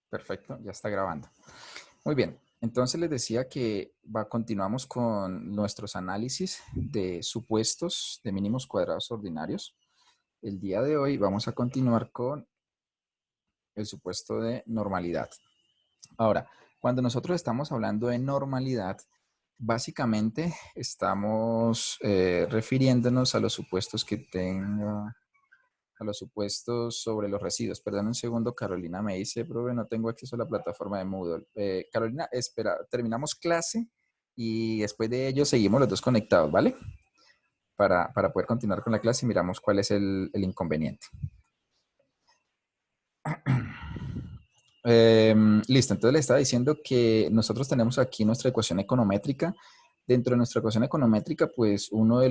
Perfecto, ya está grabando. Muy bien, entonces les decía que continuamos con nuestros análisis de supuestos de mínimos cuadrados ordinarios. El día de hoy vamos a continuar con el supuesto de normalidad. Ahora, cuando nosotros estamos hablando de normalidad, básicamente estamos refiriéndonos a los supuestos que tenga a los supuestos sobre los residuos. Perdón un segundo, Carolina me dice, profe, no tengo acceso a la plataforma de Moodle. Carolina, espera, terminamos clase y después de ello seguimos los dos conectados, ¿vale? Para poder continuar con la clase y miramos cuál es inconveniente. Listo, entonces le estaba diciendo que nosotros tenemos aquí nuestra ecuación econométrica. Dentro de nuestra ecuación econométrica, pues uno de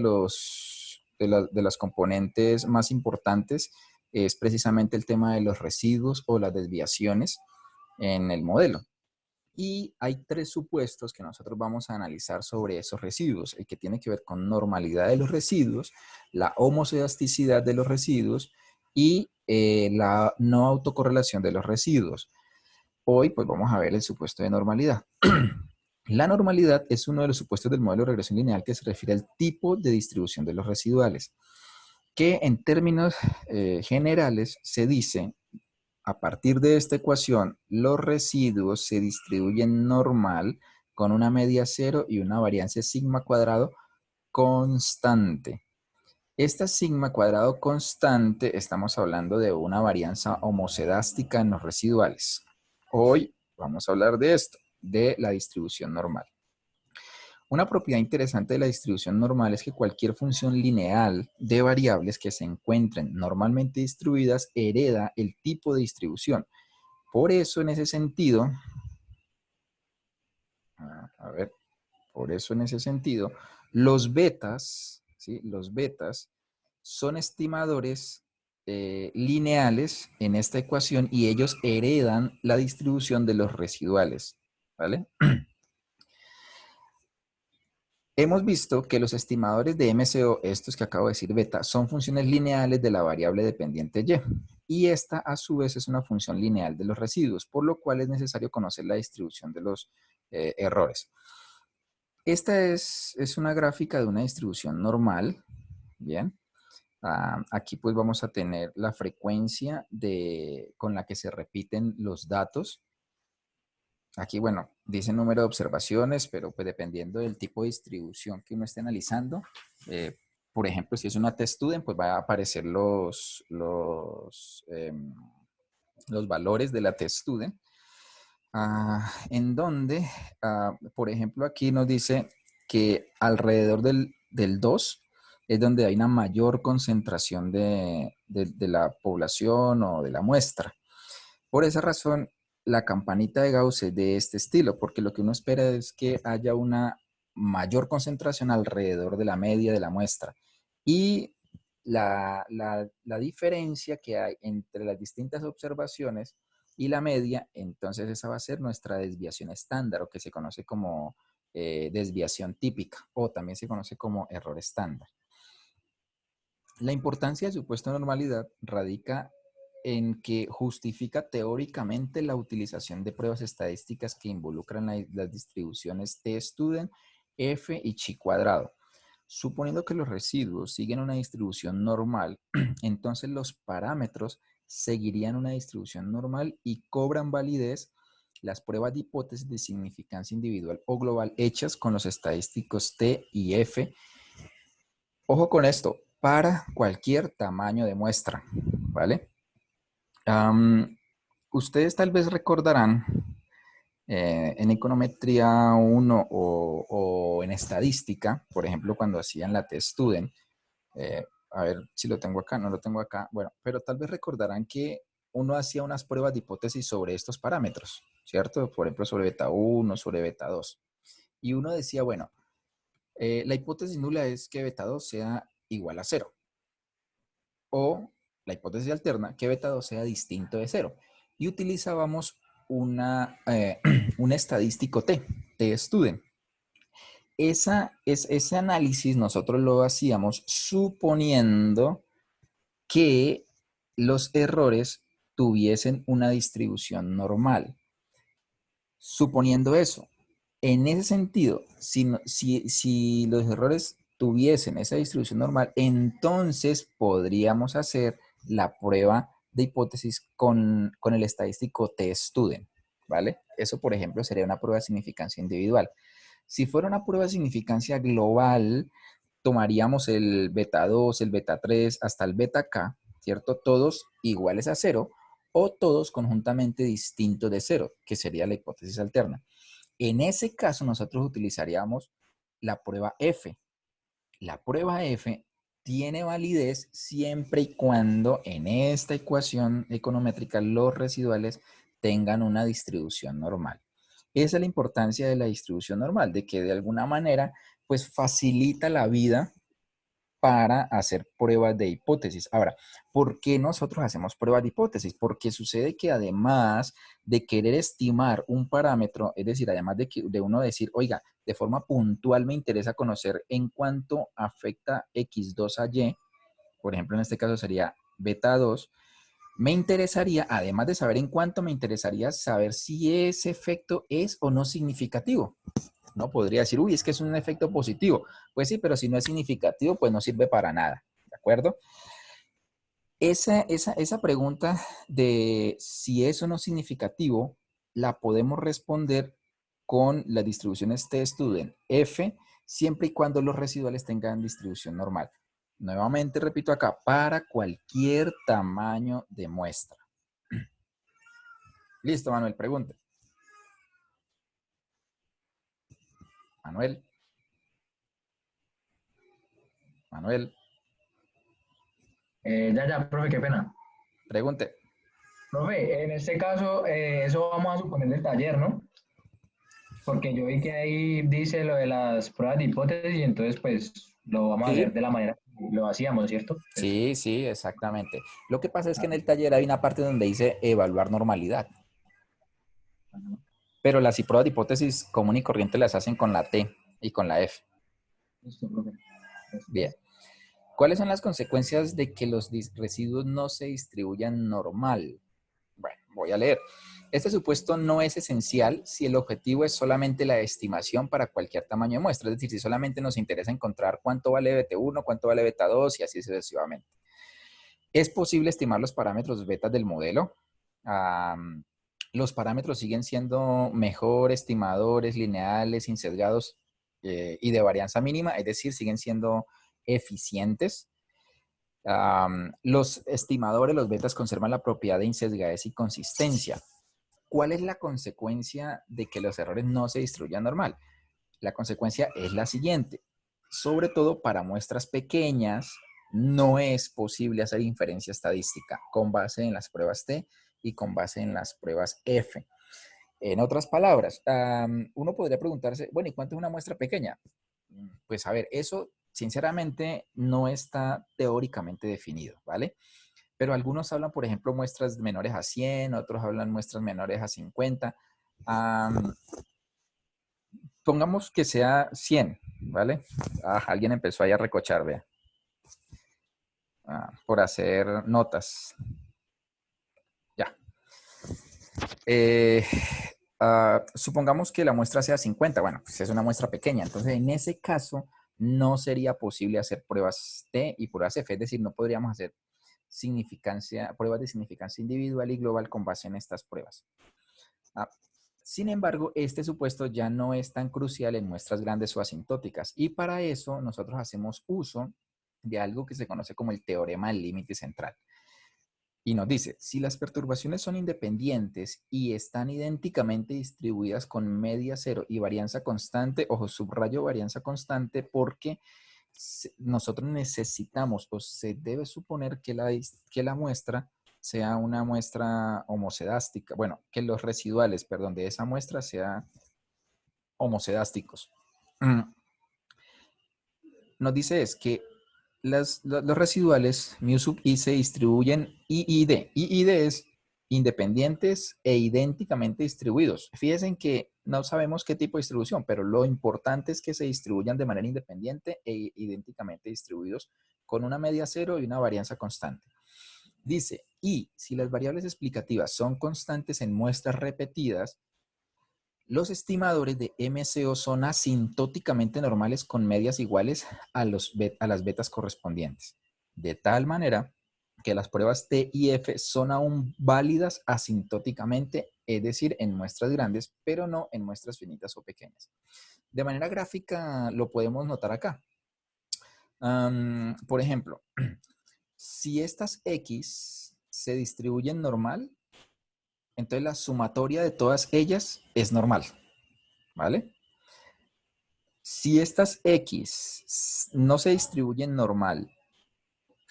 las componentes más importantes es precisamente el tema de los residuos o las desviaciones en el modelo. Y hay tres supuestos que nosotros vamos a analizar sobre esos residuos. El que tiene que ver con normalidad de los residuos, la homocedasticidad de los residuos y la no autocorrelación de los residuos. Hoy pues vamos a ver el supuesto de normalidad. La normalidad es uno de los supuestos del modelo de regresión lineal que se refiere al tipo de distribución de los residuales, que en términos generales se dice, a partir de esta ecuación, los residuos se distribuyen normal con una media cero y una variancia sigma cuadrado constante. Esta sigma cuadrado constante, estamos hablando de una varianza homocedástica en los residuales. Hoy vamos a hablar de esto, de la distribución normal. Una propiedad interesante de la distribución normal es que cualquier función lineal de variables que se encuentren normalmente distribuidas hereda el tipo de distribución. Por eso, en ese sentido, por eso en ese sentido, los betas, ¿sí? Los betas son estimadores lineales en esta ecuación y ellos heredan la distribución de los residuales, ¿vale? Hemos visto que los estimadores de MCO, estos que acabo de decir beta, son funciones lineales de la variable dependiente y. Y esta, a su vez, es una función lineal de los residuos, por lo cual es necesario conocer la distribución de los errores. Esta es una gráfica de una distribución normal, ¿bien? Aquí pues vamos a tener la frecuencia con la que se repiten los datos. Aquí, bueno, dice número de observaciones, pero pues dependiendo del tipo de distribución que uno esté analizando, por ejemplo, si es una test student, pues va a aparecer los valores de la test student, en donde, por ejemplo, aquí nos dice que alrededor del 2 es donde hay una mayor concentración de la población o de la muestra. Por esa razón, la campanita de Gauss es de este estilo, porque lo que uno espera es que haya una mayor concentración alrededor de la media de la muestra. Y la diferencia que hay entre las distintas observaciones y la media, entonces esa va a ser nuestra desviación estándar, o que se conoce como desviación típica, o también se conoce como error estándar. La importancia del supuesto de normalidad radica en que justifica teóricamente la utilización de pruebas estadísticas que involucran las distribuciones t-student, f y chi cuadrado. Suponiendo que los residuos siguen una distribución normal, entonces los parámetros seguirían una distribución normal y cobran validez las pruebas de hipótesis de significancia individual o global hechas con los estadísticos T y F. Ojo con esto, para cualquier tamaño de muestra, ¿vale? Ustedes tal vez recordarán en econometría 1 o en estadística, por ejemplo, cuando hacían la test student, a ver si lo tengo acá, no lo tengo acá, bueno, pero tal vez recordarán que uno hacía unas pruebas de hipótesis sobre estos parámetros, ¿cierto? Por ejemplo, sobre beta 1, sobre beta 2. Y uno decía, bueno, la hipótesis nula es que beta 2 sea igual a 0. O la hipótesis alterna, que beta 2 sea distinto de 0. Y utilizábamos un estadístico T-student. Ese análisis nosotros lo hacíamos suponiendo que los errores tuviesen una distribución normal. Suponiendo eso, en ese sentido, si los errores tuviesen esa distribución normal, entonces podríamos hacer la prueba de hipótesis con el estadístico t-student, ¿vale? Eso, por ejemplo, sería una prueba de significancia individual. Si fuera una prueba de significancia global, tomaríamos el beta 2, el beta 3, hasta el beta k, ¿cierto? Todos iguales a cero o todos conjuntamente distintos de cero, que sería la hipótesis alterna. En ese caso, nosotros utilizaríamos la prueba F. La prueba F tiene validez siempre y cuando en esta ecuación econométrica los residuales tengan una distribución normal. Esa es la importancia de la distribución normal, de que de alguna manera pues facilita la vida para hacer pruebas de hipótesis. Ahora, ¿por qué nosotros hacemos pruebas de hipótesis? Porque sucede que además de querer estimar un parámetro, es decir, además de uno decir, oiga, de forma puntual me interesa conocer en cuánto afecta X2 a Y, por ejemplo, en este caso sería beta 2, me interesaría, además de saber en cuánto, me interesaría saber si ese efecto es o no significativo. ¿No? Podría decir, uy, es que es un efecto positivo. Pues sí, pero si no es significativo, pues no sirve para nada. ¿De acuerdo? Esa pregunta de si eso no es significativo, la podemos responder con las distribuciones t-student F, siempre y cuando los residuales tengan distribución normal. Nuevamente repito acá, para cualquier tamaño de muestra. Listo, Manuel, pregunta. Manuel. Manuel, Ya, profe, qué pena. pregunte. Profe, en este caso, eso vamos a suponer del taller, ¿no? Porque yo vi que ahí dice lo de las pruebas de hipótesis y entonces pues lo vamos a hacer Sí, de la manera que lo hacíamos, ¿cierto? Pues, sí, sí, exactamente. Lo que pasa es que en el taller hay una parte donde dice evaluar normalidad, ajá, pero las pruebas de hipótesis común y corriente las hacen con la T y con la F. listo, profe. Bien. Gracias. ¿Cuáles son las consecuencias de que los residuos no se distribuyan normal? Bueno, voy a leer. Este supuesto no es esencial si el objetivo es solamente la estimación para cualquier tamaño de muestra, es decir, si solamente nos interesa encontrar cuánto vale BT1, cuánto vale beta 2 y así sucesivamente. Es posible estimar los parámetros betas del modelo. Los parámetros siguen siendo mejor estimadores lineales, sin sesgados y de varianza mínima, es decir, siguen siendo eficientes. Los estimadores, los betas, conservan la propiedad de insesgadez y consistencia. ¿Cuál es la consecuencia de que los errores no se distribuyan normal? La consecuencia es la siguiente. Sobre todo para muestras pequeñas, no es posible hacer inferencia estadística con base en las pruebas T y con base en las pruebas F. En otras palabras, uno podría preguntarse, bueno, ¿y cuánto es una muestra pequeña? Pues a ver, eso sinceramente no está teóricamente definido, ¿vale? Pero algunos hablan, por ejemplo, muestras menores a 100, otros hablan muestras menores a 50. Um, Pongamos que sea 100, ¿vale? Alguien empezó ahí a recochar, vea, por hacer notas. Ya. Eh, Supongamos que la muestra sea 50. Bueno, pues es una muestra pequeña. Entonces, en ese caso, no sería posible hacer pruebas T y pruebas F. Es decir, no podríamos hacer pruebas de significancia individual y global con base en estas pruebas. Ah, Sin embargo, este supuesto ya no es tan crucial en muestras grandes o asintóticas y para eso nosotros hacemos uso de algo que se conoce como el teorema del límite central. Y nos dice, si las perturbaciones son independientes y están idénticamente distribuidas con media cero y varianza constante, ojo, subrayo varianza constante porque nosotros necesitamos o se debe suponer que la muestra sea una muestra homocedástica, bueno, que los residuales, perdón, de esa muestra sean homocedásticos. Nos dice es que los residuales mu sub i se distribuyen IID. IID es independientes e idénticamente distribuidos. Fíjense en que no sabemos qué tipo de distribución, pero lo importante es que se distribuyan de manera independiente e idénticamente distribuidos con una media cero y una varianza constante. Dice, y si las variables explicativas son constantes en muestras repetidas, los estimadores de MCO son asintóticamente normales con medias iguales a las betas correspondientes. De tal manera que las pruebas T y F son aún válidas asintóticamente, es decir, en muestras grandes, pero no en muestras finitas o pequeñas. De manera gráfica lo podemos notar acá. Por ejemplo, si estas X se distribuyen normal, entonces la sumatoria de todas ellas es normal, ¿vale? Si estas X no se distribuyen normal,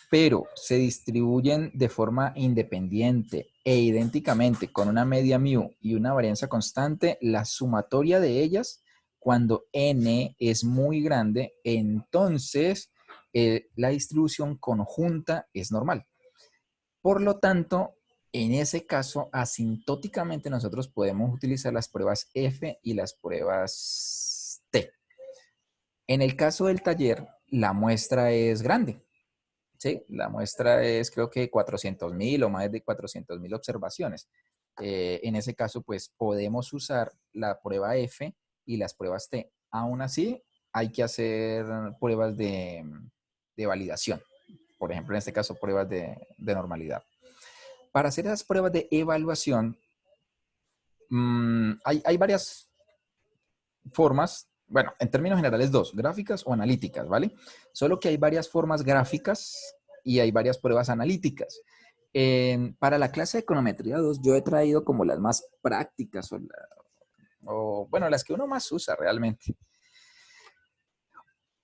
pero se distribuyen de forma independiente e idénticamente con una media mu y una varianza constante, la sumatoria de ellas, cuando n es muy grande, entonces la distribución conjunta es normal. Por lo tanto, en ese caso, asintóticamente nosotros podemos utilizar las pruebas F y las pruebas T. En el caso del taller, la muestra es grande. ¿Sí? La muestra es creo que 400.000 o más de 400.000 observaciones. En ese caso, pues podemos usar la prueba F y las pruebas T. Aún así, hay que hacer pruebas de validación. Por ejemplo, en este caso, pruebas de normalidad. Para hacer esas pruebas de evaluación, hay varias formas, bueno, en términos generales dos, gráficas o analíticas, ¿vale? Solo que hay varias formas gráficas y hay varias pruebas analíticas. Para la clase de econometría 2 yo he traído como las más prácticas bueno, las que uno más usa realmente.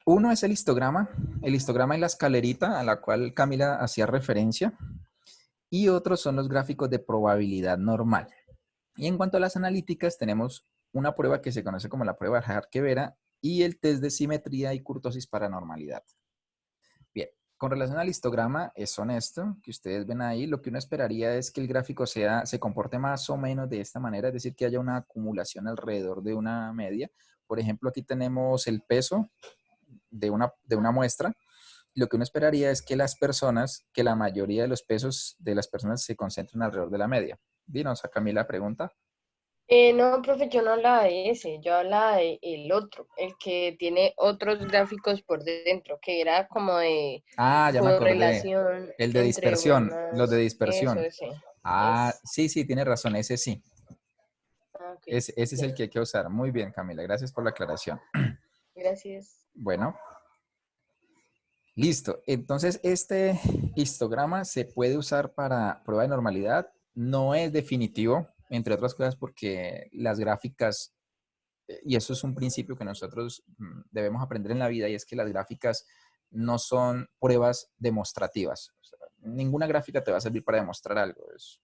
Uno es el histograma en la escalerita a la cual Camila hacía referencia, y otros son los gráficos de probabilidad normal. Y en cuanto a las analíticas, tenemos una prueba que se conoce como la prueba de Arquevera y el test de simetría y kurtosis para normalidad. Bien, con relación al histograma, es honesto que ustedes ven ahí. Lo que uno esperaría es que el gráfico se comporte más o menos de esta manera, es decir, que haya una acumulación alrededor de una media. Por ejemplo, aquí tenemos el peso de una muestra. Lo que uno esperaría es que que la mayoría de los pesos de las personas se concentren alrededor de la media. Dinos, a Camila, pregunta. No, profe, yo no hablaba de ese, yo hablaba de el otro, el que tiene otros gráficos por dentro, que era como de Ah, ya me acordé. correlación El de entre dispersión, los de unas, eso, dispersión. ese, Ah, es, sí, sí, tiene razón, ese sí. ok, Ese es bien, el que hay que usar. Muy bien, Camila, gracias por la aclaración. gracias. Bueno, listo. Entonces, este histograma se puede usar para prueba de normalidad. No es definitivo, entre otras cosas, porque las gráficas, y eso es un principio que nosotros debemos aprender en la vida, y es que las gráficas no son pruebas demostrativas. O sea, ninguna gráfica te va a servir para demostrar algo. Es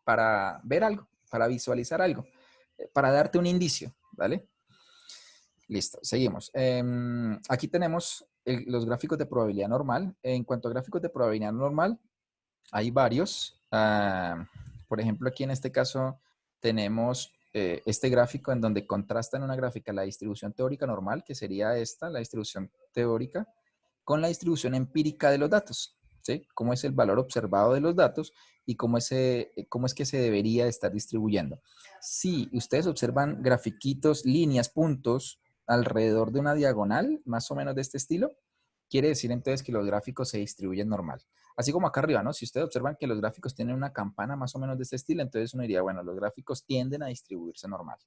para ver algo, para visualizar algo, para darte un indicio, ¿vale? Listo, seguimos. Aquí tenemos los gráficos de probabilidad normal. En cuanto a gráficos de probabilidad normal, hay varios. Por ejemplo, aquí en este caso tenemos este gráfico en donde contrasta en una gráfica la distribución teórica normal, que sería esta, la distribución teórica, con la distribución empírica de los datos. ¿Sí? Cómo es el valor observado de los datos y cómo es que se debería estar distribuyendo. Si ustedes observan grafiquitos, líneas, puntos alrededor de una diagonal, más o menos de este estilo, quiere decir entonces que los gráficos se distribuyen normal. Así como acá arriba, ¿no? Si ustedes observan que los gráficos tienen una campana más o menos de este estilo, entonces uno diría, bueno, los gráficos tienden a distribuirse normal.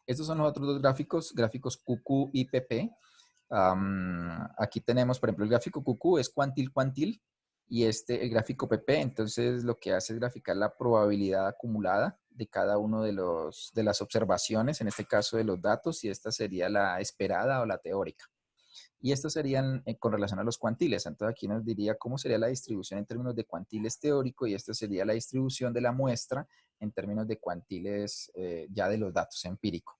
Estos son los otros dos gráficos, gráficos QQ y PP. Aquí tenemos, por ejemplo, el gráfico QQ es cuantil, y el gráfico PP, entonces lo que hace es graficar la probabilidad acumulada de cada uno de las observaciones, en este caso de los datos, y esta sería la esperada o la teórica. Y estos serían con relación a los cuantiles. Entonces aquí nos diría cómo sería la distribución en términos de cuantiles teórico, y esta sería la distribución de la muestra en términos de cuantiles ya de los datos empíricos.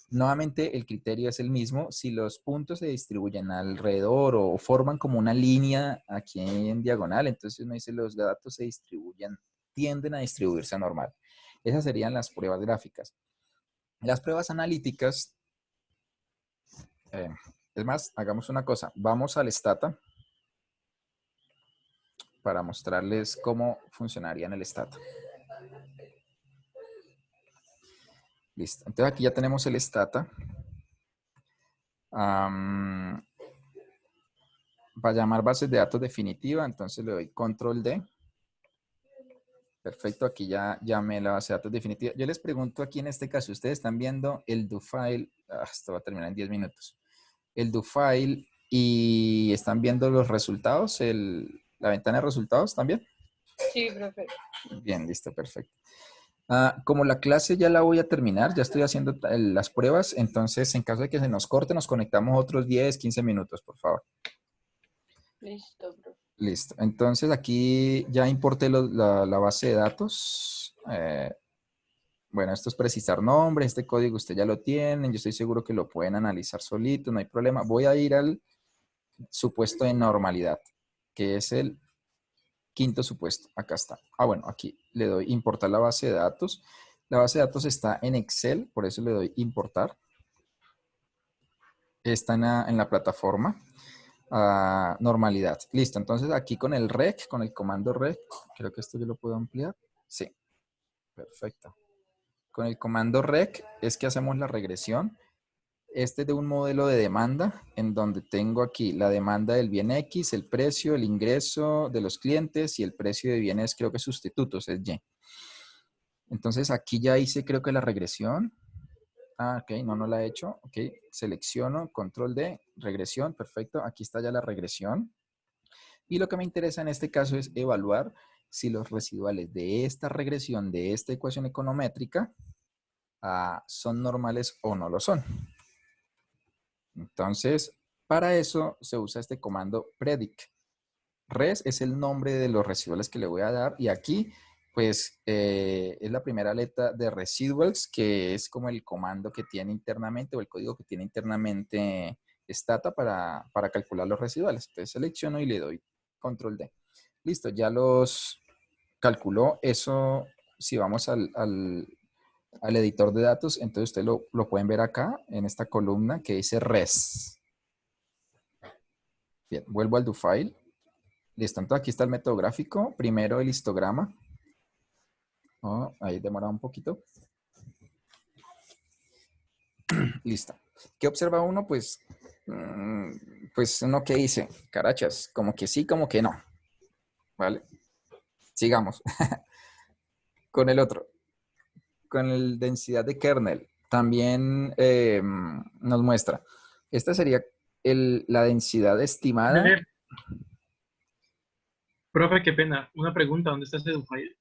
Nuevamente, el criterio es el mismo. Si los puntos se distribuyen alrededor o forman como una línea aquí en diagonal, entonces uno dice los datos se distribuyen, tienden a distribuirse normal. Esas serían las pruebas gráficas. Las pruebas analíticas, es más, hagamos una cosa. Vamos al Stata para mostrarles cómo funcionaría en el stata. Listo. Entonces aquí ya tenemos el stata. Para llamar bases de datos definitiva, entonces le doy control D. Perfecto, aquí ya llamé la base de datos definitiva. Yo les pregunto aquí en este caso, ustedes están viendo el do file, esto va a terminar en 10 minutos, el do file y están viendo los resultados, la ventana de resultados también. Sí, profe. Bien, listo, perfecto. Como la clase ya la voy a terminar, ya estoy haciendo las pruebas, entonces en caso de que se nos corte, nos conectamos otros 10, 15 minutos, por favor. Listo, profe. Listo. Entonces aquí ya importé la base de datos. Bueno, esto es precisar nombre, este código usted ya lo tienen, yo estoy seguro que lo pueden analizar solito, no hay problema. Voy a ir al supuesto de normalidad, que es el quinto supuesto. Acá está. Bueno, aquí le doy importar la base de datos. La base de datos está en Excel, por eso le doy importar. Está en la plataforma. Normalidad. Listo, entonces aquí con el rec, con el comando rec, creo que esto yo lo puedo ampliar. Sí, perfecto. Con el comando rec es que hacemos la regresión. Este es de un modelo de demanda en donde tengo aquí la demanda del bien X, el precio, el ingreso de los clientes y el precio de bienes, creo que sustitutos, es Y. Entonces aquí ya hice creo que la regresión. Ok, no la he hecho. Ok, selecciono, control D, regresión, perfecto. Aquí está ya la regresión. Y lo que me interesa en este caso es evaluar si los residuales de esta regresión, de esta ecuación econométrica, son normales o no lo son. Entonces, para eso se usa este comando predict. Res es el nombre de los residuales que le voy a dar y aquí pues es la primera letra de residuals, que es como el comando que tiene internamente o el código que tiene internamente Stata para calcular los residuales. Entonces selecciono y le doy control D. Listo, ya los calculó. Eso, si vamos al editor de datos, entonces ustedes lo pueden ver acá en esta columna que dice res. Bien, vuelvo al do file. Listo, entonces aquí está el método gráfico. Primero el histograma. Ahí demora un poquito. Listo. ¿Qué observa uno? Pues uno que dice, carachas, como que sí, como que no. ¿Vale? Sigamos. Con el otro. Con el densidad de kernel. También nos muestra. Esta sería la densidad estimada. Profe, qué pena. Una pregunta, ¿dónde está ese file?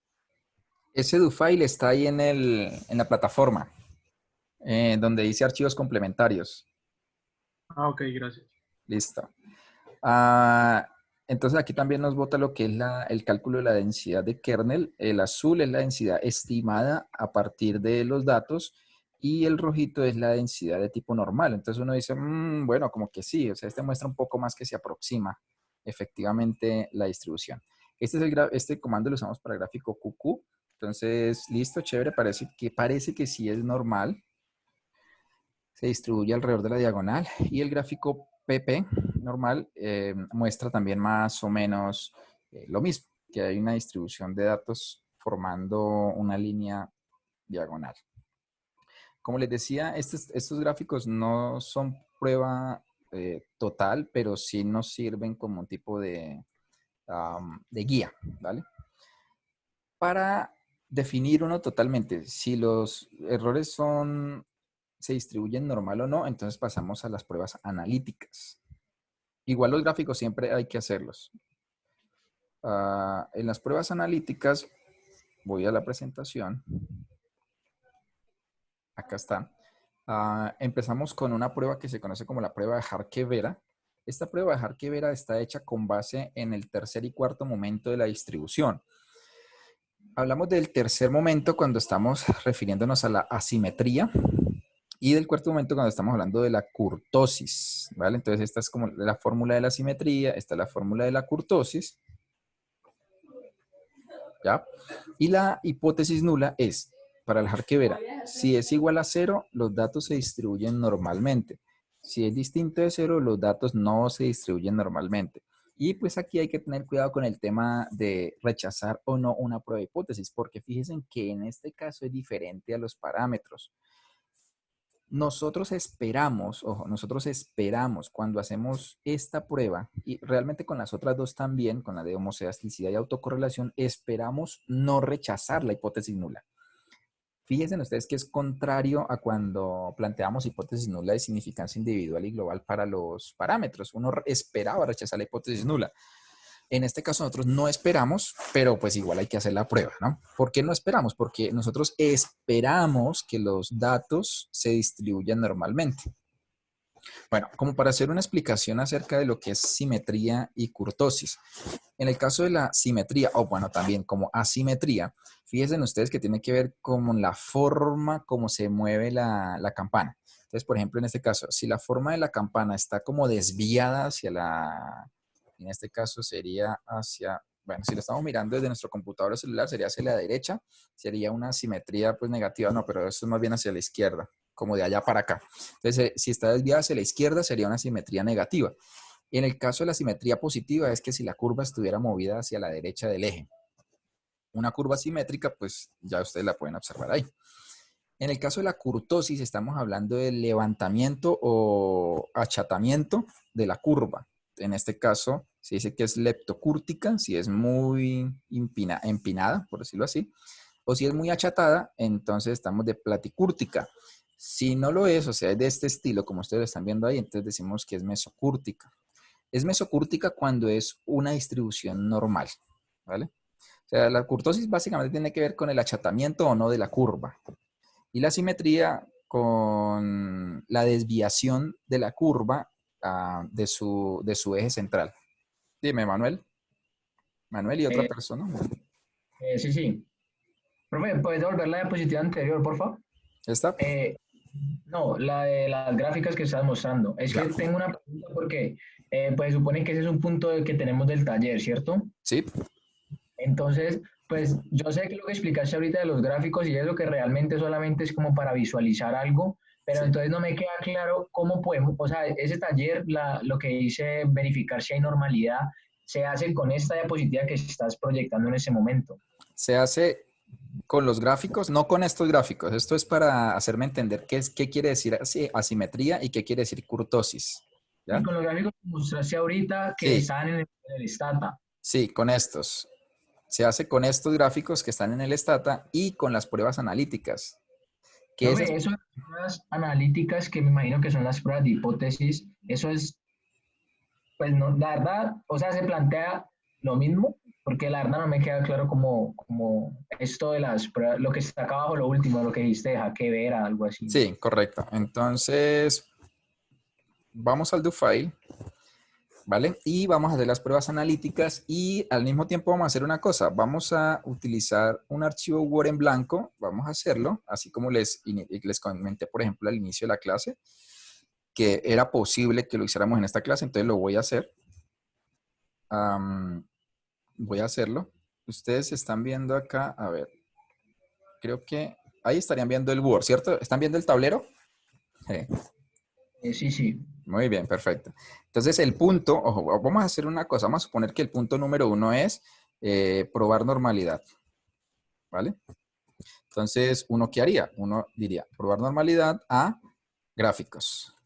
Ese do file está ahí en la plataforma, donde dice archivos complementarios. Ok, gracias. Listo. Entonces aquí también nos bota lo que es el cálculo de la densidad de kernel. El azul es la densidad estimada a partir de los datos y el rojito es la densidad de tipo normal. Entonces uno dice, bueno, como que sí, o sea, este muestra un poco más que se aproxima efectivamente la distribución. Este comando lo usamos para gráfico QQ. Entonces, listo, chévere, parece que sí es normal. Se distribuye alrededor de la diagonal y el gráfico PP normal muestra también más o menos lo mismo, que hay una distribución de datos formando una línea diagonal. Como les decía, estos gráficos no son prueba total, pero sí nos sirven como un tipo de guía, ¿vale? Para definir uno totalmente, si los errores se distribuyen normal o no, entonces pasamos a las pruebas analíticas. Igual los gráficos siempre hay que hacerlos. En las pruebas analíticas, voy a la presentación. Acá está. Empezamos con una prueba que se conoce como la prueba de Harke-Vera. Esta prueba de Harke-Vera está hecha con base en el tercer y cuarto momento de la distribución. Hablamos del tercer momento cuando estamos refiriéndonos a la asimetría y del cuarto momento cuando estamos hablando de la kurtosis, ¿vale? Entonces esta es como la fórmula de la asimetría, esta es la fórmula de la kurtosis, ¿ya? Y la hipótesis nula es, para el Harke-Vera, si es igual a 0, los datos se distribuyen normalmente. Si es distinto de 0, los datos no se distribuyen normalmente. Y pues aquí hay que tener cuidado con el tema de rechazar o no una prueba de hipótesis, porque fíjense que en este caso es diferente a los parámetros. Nosotros esperamos, ojo, nosotros esperamos cuando hacemos esta prueba, y realmente con las otras dos también, con la de homocedasticidad y autocorrelación, esperamos no rechazar la hipótesis nula. Fíjense ustedes que es contrario a cuando planteamos hipótesis nula de significancia individual y global para los parámetros. Uno esperaba rechazar la hipótesis nula. En este caso nosotros no esperamos, pero pues igual hay que hacer la prueba, ¿no? ¿Por qué no esperamos? Porque nosotros esperamos que los datos se distribuyan normalmente. Bueno, como para hacer una explicación acerca de lo que es simetría y kurtosis. En el caso de la simetría, o bueno, también como asimetría, fíjense ustedes que tiene que ver con la forma como se mueve la campana. Entonces, por ejemplo, en este caso, si la forma de la campana está como desviada hacia en este caso sería hacia, bueno, si lo estamos mirando desde nuestro computador o celular, sería hacia la derecha, sería una simetría pues negativa, no, pero eso es más bien hacia la izquierda, como de allá para acá. Entonces, si está desviada hacia la izquierda, sería una simetría negativa. En el caso de la simetría positiva es que si la curva estuviera movida hacia la derecha del eje. Una curva simétrica, pues ya ustedes la pueden observar ahí. En el caso de la kurtosis, estamos hablando del levantamiento o achatamiento de la curva. En este caso, se dice que es leptocúrtica, si es muy empinada, por decirlo así. O si es muy achatada, entonces estamos de platicúrtica. Si no lo es, o sea, es de este estilo, como ustedes lo están viendo ahí, entonces decimos que es mesocúrtica. Es mesocúrtica cuando es una distribución normal, ¿vale? O sea, la kurtosis básicamente tiene que ver con el achatamiento o no de la curva. Y la simetría con la desviación de la curva de su eje central. Dime, Manuel. Manuel y otra Eh, persona. sí, sí. Profe, ¿puedes devolver la diapositiva anterior, por favor? ¿Está? No, la de las gráficas que estás mostrando. Es Ya. que tengo una pregunta porque pues supone que ese es un punto que tenemos del taller, ¿cierto? Sí. Entonces, pues yo sé que lo que explicaste ahorita de los gráficos y eso que realmente solamente es como para visualizar algo, pero Sí. entonces no me queda claro cómo podemos, o sea, ese taller, lo que dice verificar si hay normalidad, se hace con esta diapositiva que estás proyectando en ese momento. Se hace con los gráficos, no con estos gráficos. Esto es para hacerme entender qué quiere decir asimetría y qué quiere decir kurtosis. Y ¿Ya? con los gráficos que mostraste ahorita que Sí, están en el Stata. sí, con estos. Se hace con estos gráficos que están en el Stata y con las pruebas analíticas. Que esas, Profe, eso de las pruebas analíticas que me imagino que son las pruebas de hipótesis, eso es, pues no, la verdad, o sea, se plantea lo mismo, porque la verdad no me queda claro como esto de las pruebas, lo que está acá abajo, lo último, lo que dijiste de Jaque algo así. sí, correcto. Entonces, vamos al do file, ¿vale? Y vamos a hacer las pruebas analíticas y al mismo tiempo vamos a hacer una cosa. Vamos a utilizar un archivo Word en blanco. Vamos a hacerlo, así como les comenté, por ejemplo, al inicio de la clase, que era posible que lo hiciéramos en esta clase, entonces lo voy a hacer. Voy a hacerlo. Ustedes están viendo acá, a ver, creo que ahí estarían viendo el Word, ¿cierto? ¿Están viendo el tablero? Sí. Sí, sí. Muy bien, perfecto. Entonces el punto, ojo, vamos a hacer una cosa, vamos a suponer que el punto número 1 es probar normalidad, ¿vale? Entonces, ¿uno qué haría? Uno diría, probar normalidad a gráficos.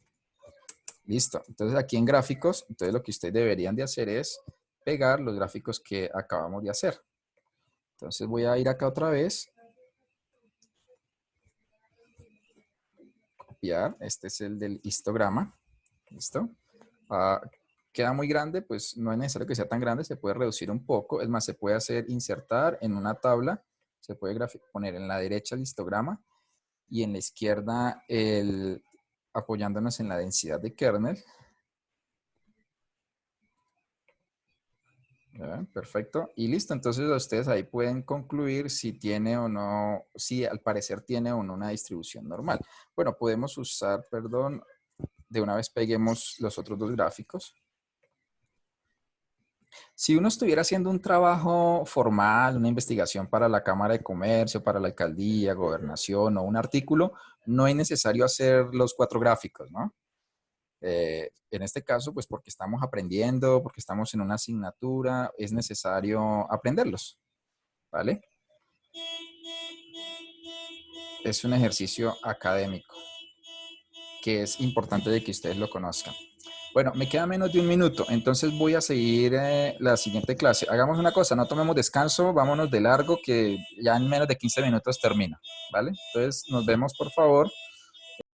Listo. Entonces aquí en gráficos, entonces lo que ustedes deberían de hacer es pegar los gráficos que acabamos de hacer. Entonces voy a ir acá otra vez. Copiar. Este es el del histograma. ¿Listo? Queda muy grande, pues no es necesario que sea tan grande, se puede reducir un poco. Es más, se puede hacer insertar en una tabla. Se puede poner en la derecha el histograma y en la izquierda apoyándonos en la densidad de kernel. Perfecto. Y listo. Entonces ustedes ahí pueden concluir si tiene o no, si al parecer tiene o no una distribución normal. Bueno, podemos usar, perdón, de una vez peguemos los otros dos gráficos. Si uno estuviera haciendo un trabajo formal, una investigación para la Cámara de Comercio, para la alcaldía, gobernación o un artículo, no es necesario hacer los 4 gráficos, ¿no? En este caso, pues porque estamos aprendiendo, porque estamos en una asignatura, es necesario aprenderlos, ¿vale? Es un ejercicio académico que es importante de que ustedes lo conozcan. Bueno, me queda menos de un minuto, entonces voy a seguir la siguiente clase. Hagamos una cosa, no tomemos descanso, vámonos de largo, que ya en menos de 15 minutos termino, ¿vale? Entonces, nos vemos, por favor.